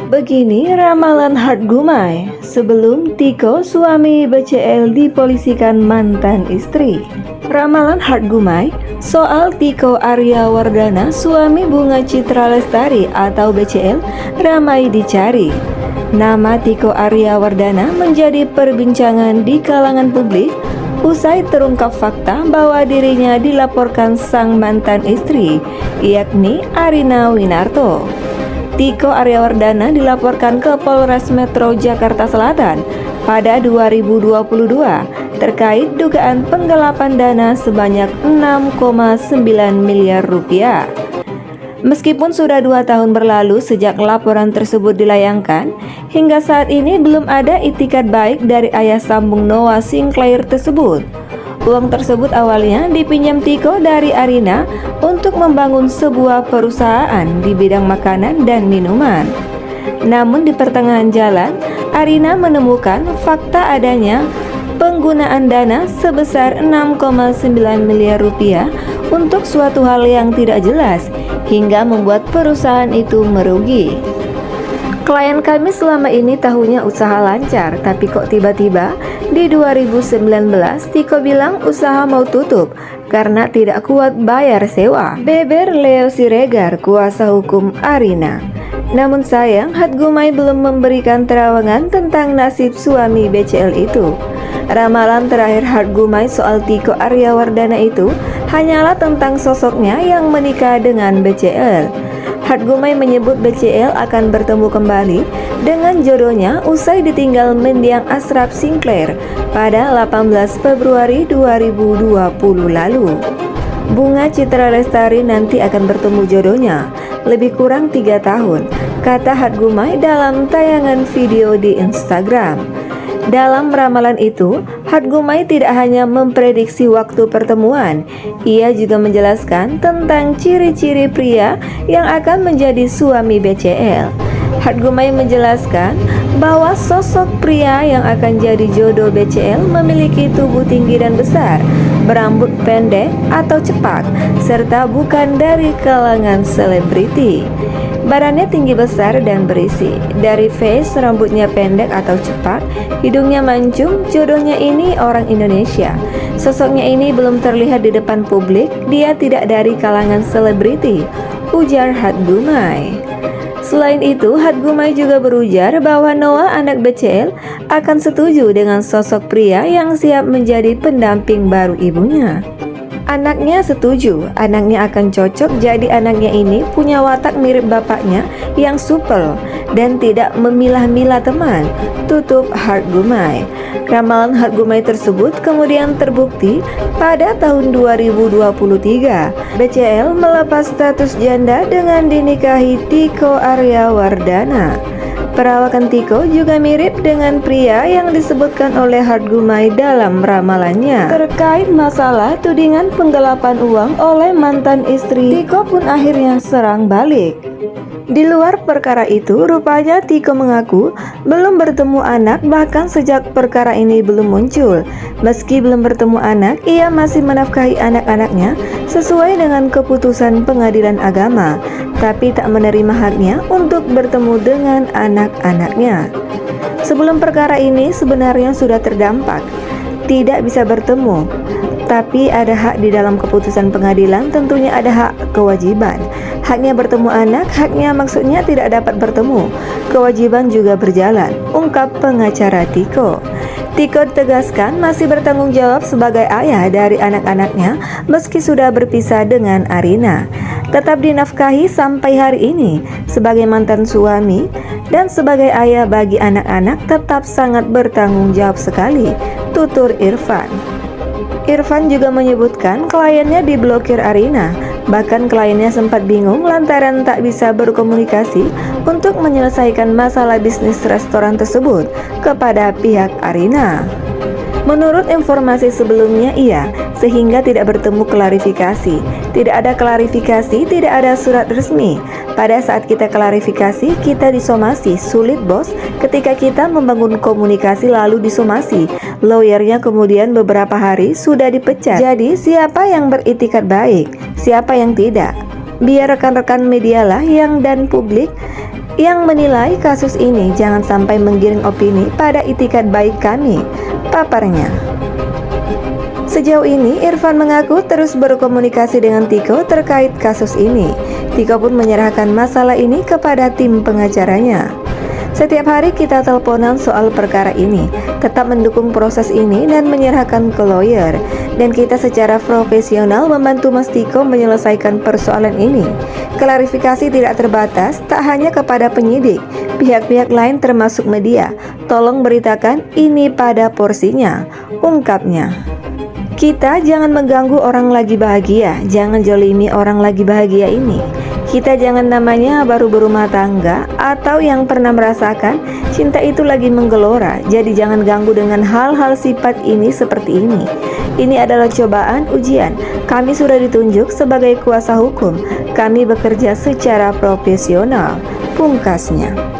Begini ramalan Hart Gumai sebelum Tiko suami BCL dipolisikan mantan istri. Ramalan Hart Gumai soal Tiko Aryawardana suami Bunga Citra Lestari atau BCL ramai dicari. Nama Tiko Aryawardana menjadi perbincangan di kalangan publik usai terungkap fakta bahwa dirinya dilaporkan sang mantan istri, yakni Arina Winarto. Tiko Aryawardana dilaporkan ke Polres Metro Jakarta Selatan pada 2022 terkait dugaan penggelapan dana sebanyak 6,9 miliar rupiah. Meskipun sudah 2 tahun berlalu sejak laporan tersebut dilayangkan, hingga saat ini belum ada itikat baik dari ayah sambung Noah Sinclair tersebut. Uang tersebut awalnya dipinjam Tiko dari Arina untuk membangun sebuah perusahaan di bidang makanan dan minuman. Namun di pertengahan jalan, Arina menemukan fakta adanya penggunaan dana sebesar 6,9 miliar rupiah untuk suatu hal yang tidak jelas hingga membuat perusahaan itu merugi. Klien kami selama ini tahunya usaha lancar, tapi kok tiba-tiba di 2019 Tiko bilang usaha mau tutup karena tidak kuat bayar sewa. Beber Leo Siregar, kuasa hukum Arina. Namun sayang, Hart Gumai belum memberikan terawangan tentang nasib suami BCL itu. Ramalan terakhir Hart Gumai soal Tiko Aryawardana itu hanyalah tentang sosoknya yang menikah dengan BCL. Hart Gumai menyebut BCL akan bertemu kembali dengan jodohnya usai ditinggal mendiang Ashraf Sinclair pada 18 Februari 2020 lalu. Bunga Citra Lestari nanti akan bertemu jodohnya lebih kurang 3 tahun, kata Hart Gumai dalam tayangan video di Instagram. Dalam ramalan itu, Hart Gumai tidak hanya memprediksi waktu pertemuan, ia juga menjelaskan tentang ciri-ciri pria yang akan menjadi suami BCL. Hart Gumai menjelaskan bahwa sosok pria yang akan jadi jodoh BCL memiliki tubuh tinggi dan besar, berambut pendek atau cepak, serta bukan dari kalangan selebriti. Badannya tinggi besar dan berisi. Dari face, rambutnya pendek atau cepak, hidungnya mancung. Jodohnya ini orang Indonesia. Sosoknya ini belum terlihat di depan publik. Dia tidak dari kalangan selebriti, ujar Hart Gumai. Selain itu, Hart Gumai juga berujar bahwa Noah anak BCL akan setuju dengan sosok pria yang siap menjadi pendamping baru ibunya. Anaknya setuju, anaknya akan cocok, jadi anaknya ini punya watak mirip bapaknya yang supel dan tidak memilah-milah teman, tutup Hart Gumai. Ramalan Hart Gumai tersebut kemudian terbukti pada tahun 2023. BCL melepas status janda dengan dinikahi Tiko Aryawardana. Perawakan Tiko juga mirip dengan pria yang disebutkan oleh Hart Gumai dalam ramalannya. Terkait masalah tudingan penggelapan uang oleh mantan istri, Tiko pun akhirnya serang balik. Di luar perkara itu, rupanya Tiko mengaku belum bertemu anak bahkan sejak perkara ini belum muncul. Meski belum bertemu anak, ia masih menafkahi anak-anaknya sesuai dengan keputusan pengadilan agama, tapi tak menerima haknya untuk bertemu dengan anak-anaknya. Sebelum perkara ini sebenarnya sudah terdampak, tidak bisa bertemu, tapi ada hak di dalam keputusan pengadilan, tentunya ada hak kewajiban. Haknya bertemu anak, haknya maksudnya tidak dapat bertemu. Kewajiban juga berjalan, ungkap pengacara Tiko. Tiko tegaskan masih bertanggung jawab sebagai ayah dari anak-anaknya meski sudah berpisah dengan Arina. Tetap dinafkahi sampai hari ini sebagai mantan suami dan sebagai ayah bagi anak-anak tetap sangat bertanggung jawab sekali, tutur Irfan. Irfan juga menyebutkan kliennya diblokir Arina. Bahkan kliennya sempat bingung lantaran tak bisa berkomunikasi untuk menyelesaikan masalah bisnis restoran tersebut kepada pihak Arina. Menurut informasi sebelumnya sehingga tidak bertemu klarifikasi. Tidak ada klarifikasi, tidak ada surat resmi. Pada saat kita klarifikasi, kita disomasi. Sulit bos, ketika kita membangun komunikasi lalu disomasi. Lawyernya kemudian beberapa hari sudah dipecat. Jadi siapa yang beritikat baik, siapa yang tidak? Biar rekan-rekan media lah yang dan publik yang menilai kasus ini jangan sampai menggiring opini pada itikat baik kami, paparnya. Sejauh ini, Irfan mengaku terus berkomunikasi dengan Tiko terkait kasus ini. Tiko pun menyerahkan masalah ini kepada tim pengacaranya. Setiap hari kita teleponan soal perkara ini, tetap mendukung proses ini dan menyerahkan ke lawyer. Dan kita secara profesional membantu Mas Tiko menyelesaikan persoalan ini. Klarifikasi tidak terbatas, tak hanya kepada penyidik, pihak-pihak lain termasuk media. Tolong beritakan ini pada porsinya, ungkapnya. Kita jangan mengganggu orang lagi bahagia, jangan jolimi orang lagi bahagia ini. Kita jangan namanya baru berumah tangga atau yang pernah merasakan cinta itu lagi menggelora. Jadi jangan ganggu dengan hal-hal sifat ini seperti ini. Ini adalah cobaan, ujian. Kami sudah ditunjuk sebagai kuasa hukum. Kami bekerja secara profesional, pungkasnya.